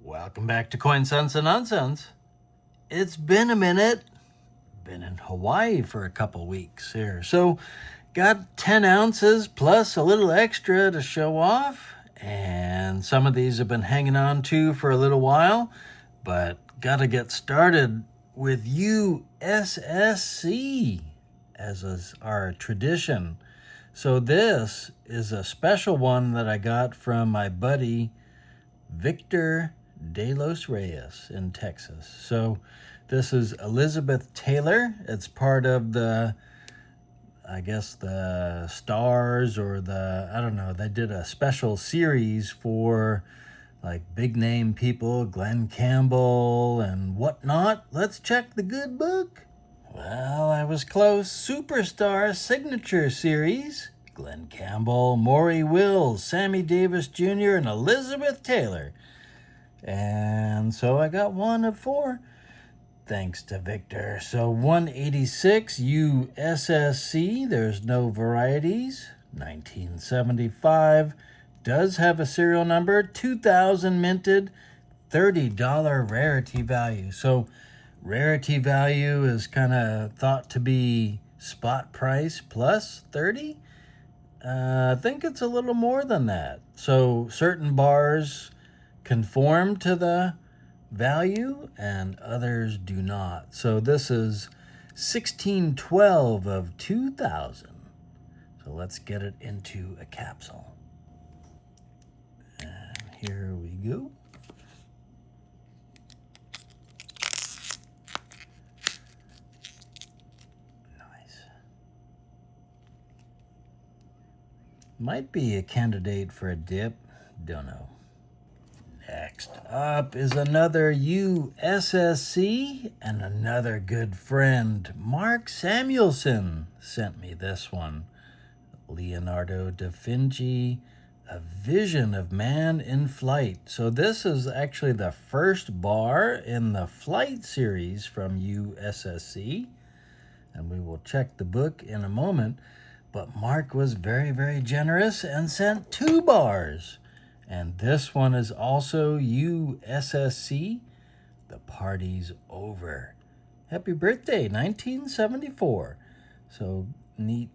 Welcome back to Coin Sense and Nonsense. It's been a minute. Been in Hawaii for a couple weeks here. So got 10 ounces plus a little extra to show off. And some of these have been hanging on to for a little while. But got to get started with USSC as is our tradition. So this is a special one that I got from my buddy Victor de los Reyes in Texas. So this is Elizabeth Taylor. It's part of the stars or they did a special series for like big name people, Glenn Campbell and whatnot. Let's check the good book. Well, I was close. Superstar Signature Series. Glenn Campbell, Maury Wills, Sammy Davis Jr., and Elizabeth Taylor. And so I got one of four, thanks to Victor. So 186 USSC, there's no varieties. 1975, does have a serial number. 2000 minted, $30 rarity value. So rarity value is kind of thought to be spot price plus 30. I think it's a little more than that. So certain bars conform to the value and others do not. So this is 1612 of 2000. So let's get it into a capsule. And here we go. Nice. Might be a candidate for a dip. Don't know. Next up is another USSC and another good friend. Mark Samuelson sent me this one. Leonardo da Vinci, A Vision of Man in Flight. So this is actually the first bar in the Flight series from USSC. And we will check the book in a moment. But Mark was very, very generous and sent 2 bars. And this one is also USSC. The party's over. Happy birthday, 1974. So neat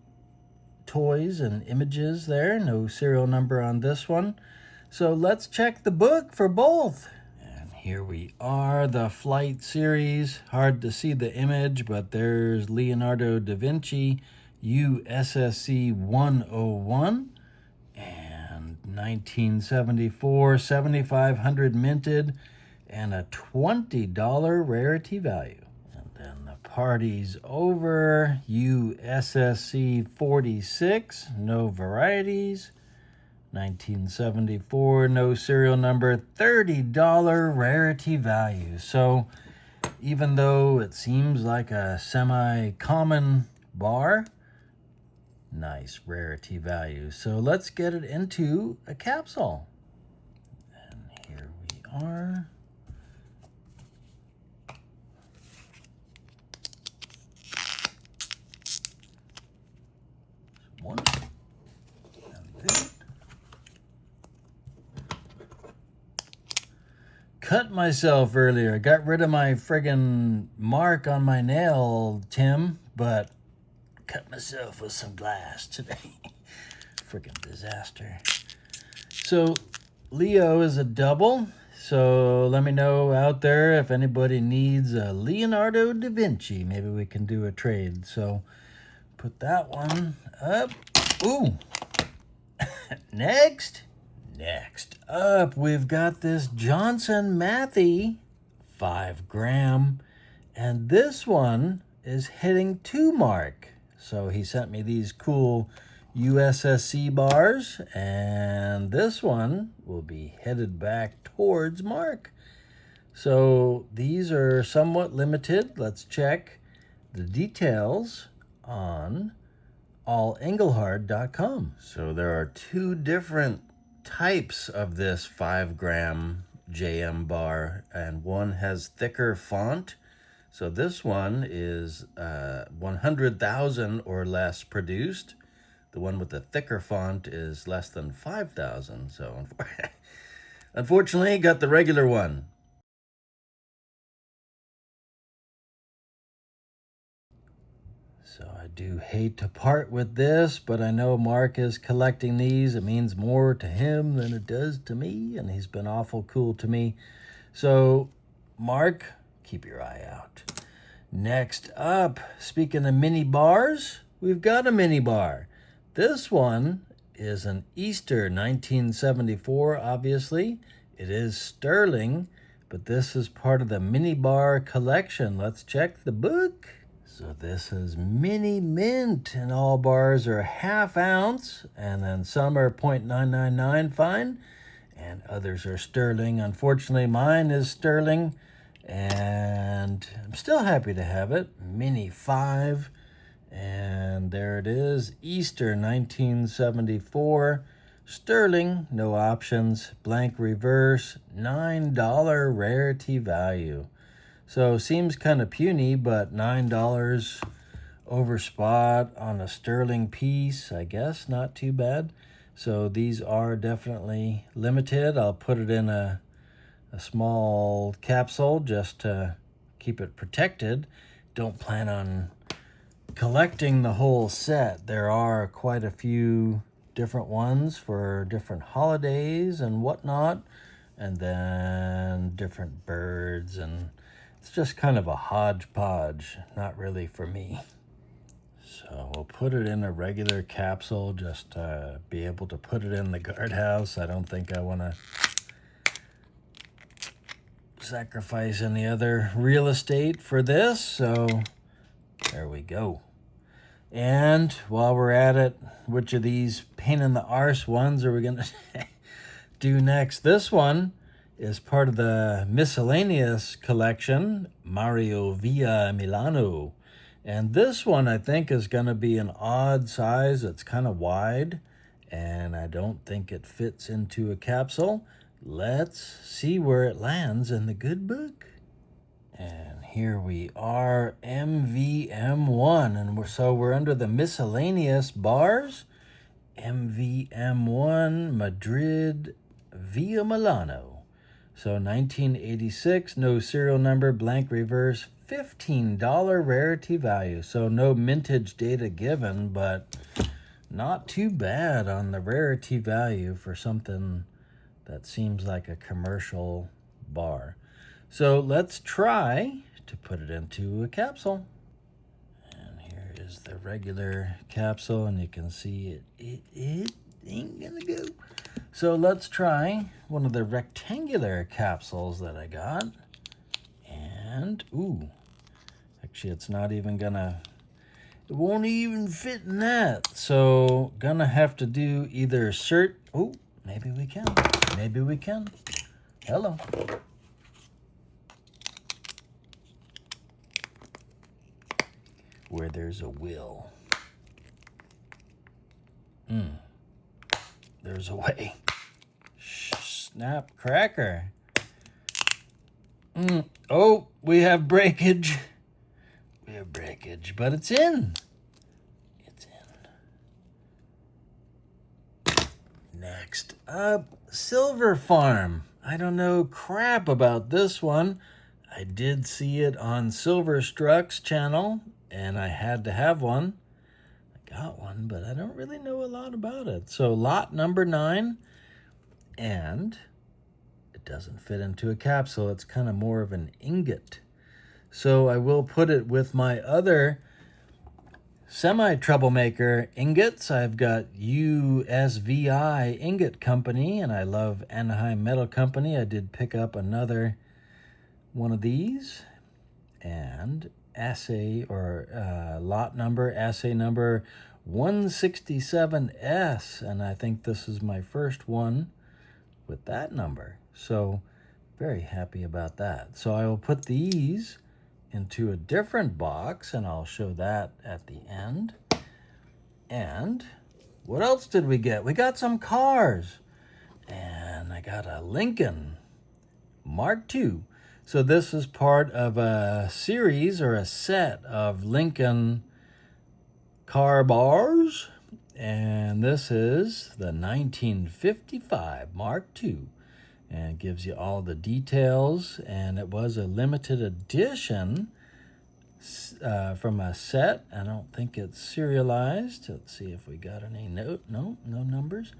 toys and images there. No serial number on this one. So let's check the book for both. And here we are, the Flight series. Hard to see the image, but there's Leonardo da Vinci, USSC 101. 1974, 7,500 minted, and a $20 rarity value. And then the party's over. USSC 46, no varieties. 1974, no serial number, $30 rarity value. So even though it seems like a semi-common bar, nice rarity value. So let's get it into a capsule. And here we are. One. And good. Cut myself earlier. Got rid of my friggin' mark on my nail, Tim, but cut myself with some glass today. Freaking disaster. So Leo is a double. So let me know out there if anybody needs a Leonardo da Vinci. Maybe we can do a trade. So put that one up. Ooh. Next up, we've got this Johnson-Matthey 5 gram. And this one is hitting 2 mark. So he sent me these cool USSC bars, and this one will be headed back towards Mark. So these are somewhat limited. Let's check the details on allengelhard.com. So there are 2 different types of this 5 gram JM bar, and one has thicker font. So this one is 100,000 or less produced. The one with the thicker font is less than 5,000. So Unfortunately, got the regular one. So I do hate to part with this, but I know Mark is collecting these. It means more to him than it does to me, and he's been awful cool to me. So, Mark, keep your eye out. Next up, speaking of mini bars, we've got a mini bar. This one is an Easter 1974, obviously. It is sterling, but this is part of the mini bar collection. Let's check the book. So this is mini mint, and all bars are ½ ounce, and then some are 0.999 fine, and others are sterling. Unfortunately, mine is sterling, and I'm still happy to have it. Mini 5, and there it is, Easter 1974, sterling, no options, blank reverse, $9 rarity value. So seems kind of puny, but $9 over spot on a sterling piece, I guess, not too bad. So these are definitely limited. I'll put it in a small capsule just to keep it protected. Don't plan on collecting the whole set. There are quite a few different ones for different holidays and whatnot, and then different birds, and it's just kind of a hodgepodge, not really for me. So we'll put it in a regular capsule just to be able to put it in the guardhouse. I don't think I want to sacrifice any other real estate for this, so there we go. And while we're at it, which of these pain in the arse ones are we going to do next? This one is part of the miscellaneous collection, Madrid Via Milano. And this one, I think, is going to be an odd size. It's kind of wide, and I don't think it fits into a capsule. Let's see where it lands in the good book. And here we are, MVM1. And we're under the miscellaneous bars. MVM1, Madrid Via Milano. So 1986, no serial number, blank reverse, $15 rarity value. So no mintage data given, but not too bad on the rarity value for something that seems like a commercial bar. So let's try to put it into a capsule. And here is the regular capsule, and you can see it ain't gonna go. So let's try one of the rectangular capsules that I got. And, actually it's not even gonna, it won't even fit in that. So gonna have to do either maybe we can. Maybe we can. Hello. Where there's a will, there's a way. Snap cracker. Oh, we have breakage. We have breakage, but it's in. It's in. Next up, Silverfarm. I don't know crap about this one. I did see it on Silverstruck's channel, and I had to have one. I got one, but I don't really know a lot about it. So lot number 9, and it doesn't fit into a capsule. It's kind of more of an ingot. So I will put it with my other semi-troublemaker ingots. I've got USVI Ingot Company, and I love Anaheim Metal Company. I did pick up another one of these, and assay or lot number, assay number 167S, and I think this is my first one with that number. So very happy about that. So I will put these into a different box, and I'll show that at the end. And what else did we get? We got some cars, and I got a Lincoln Mark II. So this is part of a series or a set of Lincoln car bars, and this is the 1955 Mark II. and gives you all the details. And it was a limited edition from a set. I don't think it's serialized. Let's see if we got any note. No numbers.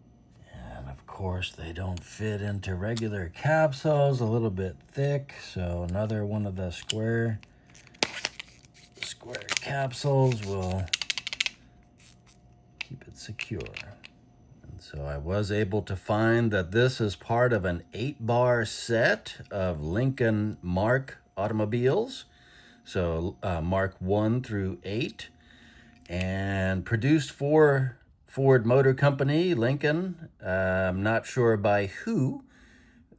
And of course, they don't fit into regular capsules, a little bit thick. So another one of the square capsules will keep it secure. And so I was able to find that this is part of an 8-bar set of Lincoln Mark automobiles. So Mark 1 through 8, and produced for Ford Motor Company, Lincoln. I'm not sure by who.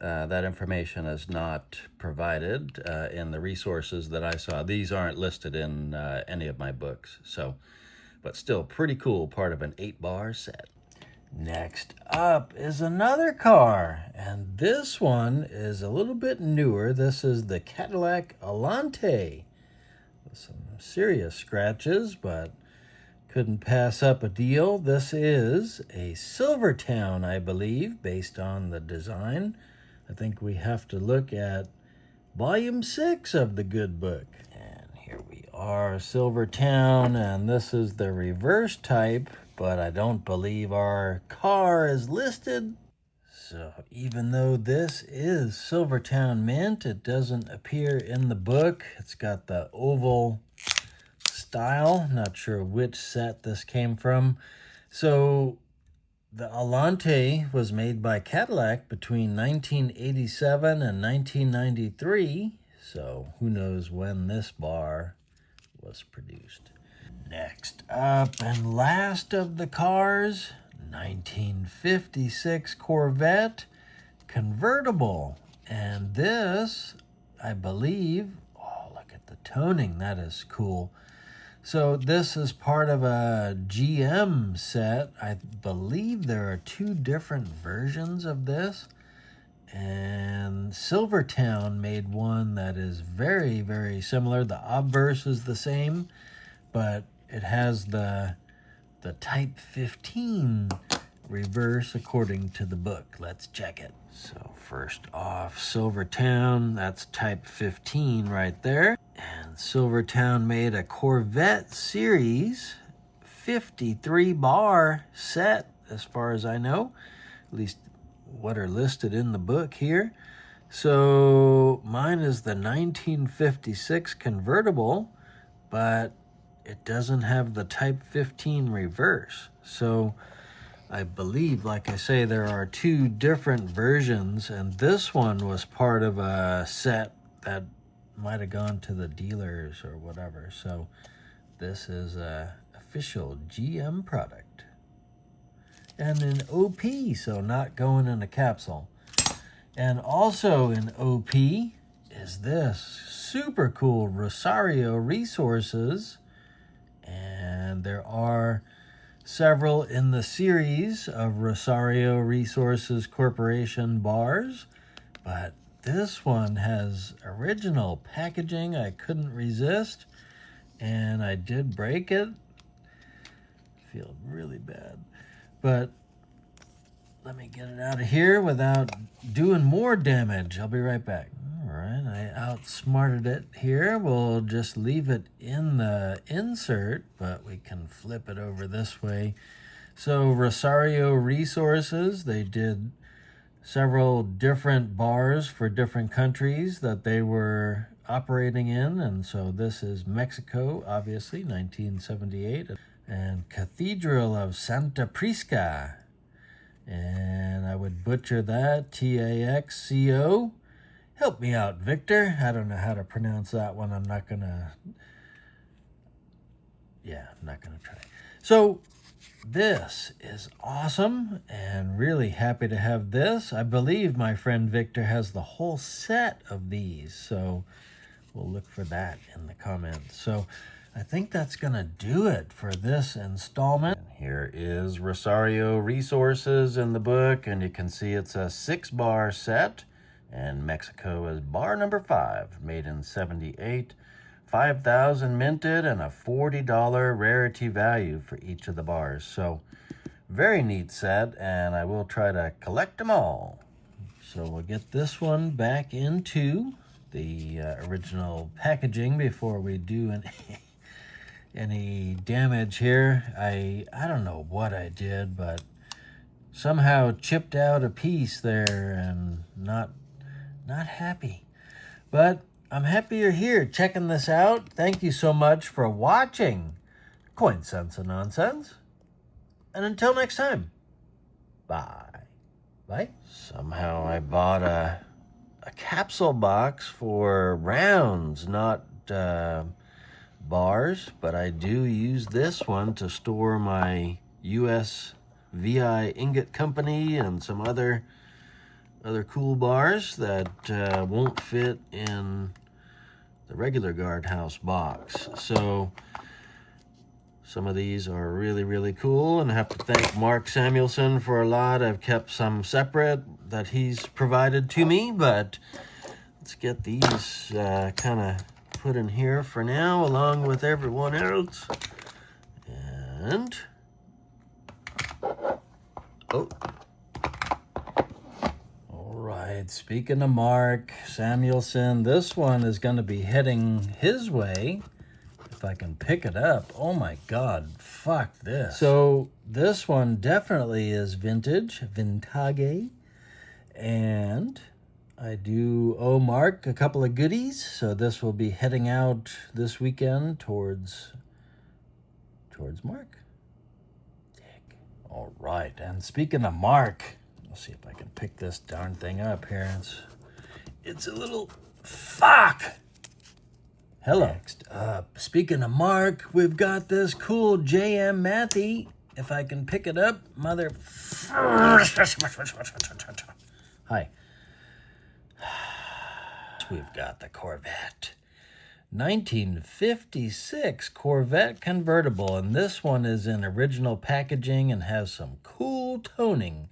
That information is not provided in the resources that I saw. These aren't listed in any of my books. So, but still pretty cool, part of an 8-bar set. Next up is another car, and this one is a little bit newer. This is the Cadillac Alante. Some serious scratches, but couldn't pass up a deal. This is a Silvertowne, I believe, based on the design. I think we have to look at volume 6 of the good book. And here we are, Silvertowne, and this is the reverse type, but I don't believe our car is listed. So even though this is Silvertowne mint, it doesn't appear in the book. It's got the oval style. Not sure which set this came from. So the Alante was made by Cadillac between 1987 and 1993. So who knows when this bar was produced. Next up and last of the cars, 1956 Corvette convertible. And this, I believe, oh, look at the toning. That is cool. So this is part of a GM set. I believe there are 2 different versions of this. And Silvertowne made one that is very, very similar. The obverse is the same, but it has the Type 15 reverse according to the book. Let's check it. So first off, Silvertowne, that's Type 15 right there. And Silvertowne made a Corvette Series 53 bar set, as far as I know, at least what are listed in the book here. So mine is the 1956 convertible, but it doesn't have the Type 15 reverse. So I believe, like I say, there are 2 different versions, and this one was part of a set that might have gone to the dealers or whatever. So this is a official GM product. And an OP, so not going in a capsule. And also in OP is this super cool Rosario Resources. And there are several in the series of Rosario Resources Corporation bars, but this one has original packaging. I couldn't resist, and I did break it. Feel really bad, but let me get it out of here without doing more damage. I'll be right back. All right, I outsmarted it here. We'll just leave it in the insert, but we can flip it over this way. So Rosario Resources, they did several different bars for different countries that they were operating in. And so this is Mexico, obviously, 1978. And Cathedral of Santa Prisca. And I would butcher that, Taxco. Help me out, Victor. I don't know how to pronounce that one. I'm not going to try. So this is awesome and really happy to have this. I believe my friend Victor has the whole set of these. So we'll look for that in the comments. So I think that's going to do it for this installment. And here is Rosario Resources in the book, and you can see it's a 6-bar set. And Mexico is bar number 5, made in 78, 5,000 minted, and a $40 rarity value for each of the bars. So very neat set, and I will try to collect them all. So we'll get this one back into the original packaging before we do any damage here. I don't know what I did, but somehow chipped out a piece there and not happy. But I'm happy you're here checking this out. Thank you so much for watching Coin Sense and Nonsense. And until next time, bye. Bye. Somehow I bought a capsule box for rounds, not bars, but I do use this one to store my USVI Ingot Company and some other cool bars that won't fit in the regular guardhouse box. So some of these are really, really cool, and I have to thank Mark Samuelson for a lot. I've kept some separate that he's provided to me, but let's get these kind of put in here for now, along with everyone else. And oh, all right, speaking of Mark Samuelson, this one is going to be heading his way. If I can pick it up. Oh my God, fuck this. So this one definitely is vintage, and I do owe Mark a couple of goodies, so this will be heading out this weekend towards Mark. Dick. All right, and speaking of Mark, let's see if I can pick this darn thing up here. It's a little, fuck. Hello. Next up, speaking of Mark, we've got this cool Johnson-Matthey. If I can pick it up, mother. Hi. We've got the Corvette. 1956 Corvette convertible, and this one is in original packaging and has some cool toning.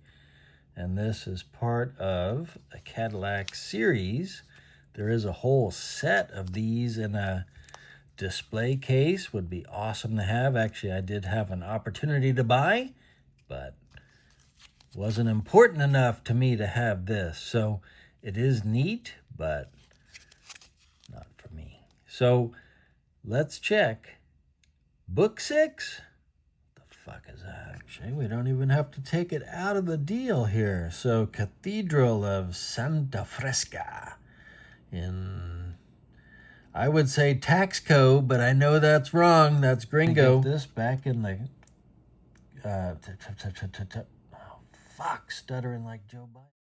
And this is part of a Cadillac series. There is a whole set of these in a display case. Would be awesome to have. Actually, I did have an opportunity to buy, but wasn't important enough to me to have this. So it is neat, but not for me. So let's check book 6. What the fuck is that? Actually, we don't even have to take it out of the deal here. So Cathedral of Santa Fresca in, I would say Taxco, but I know that's wrong. That's gringo. Get this back in the oh fuck, stuttering like Joe Biden.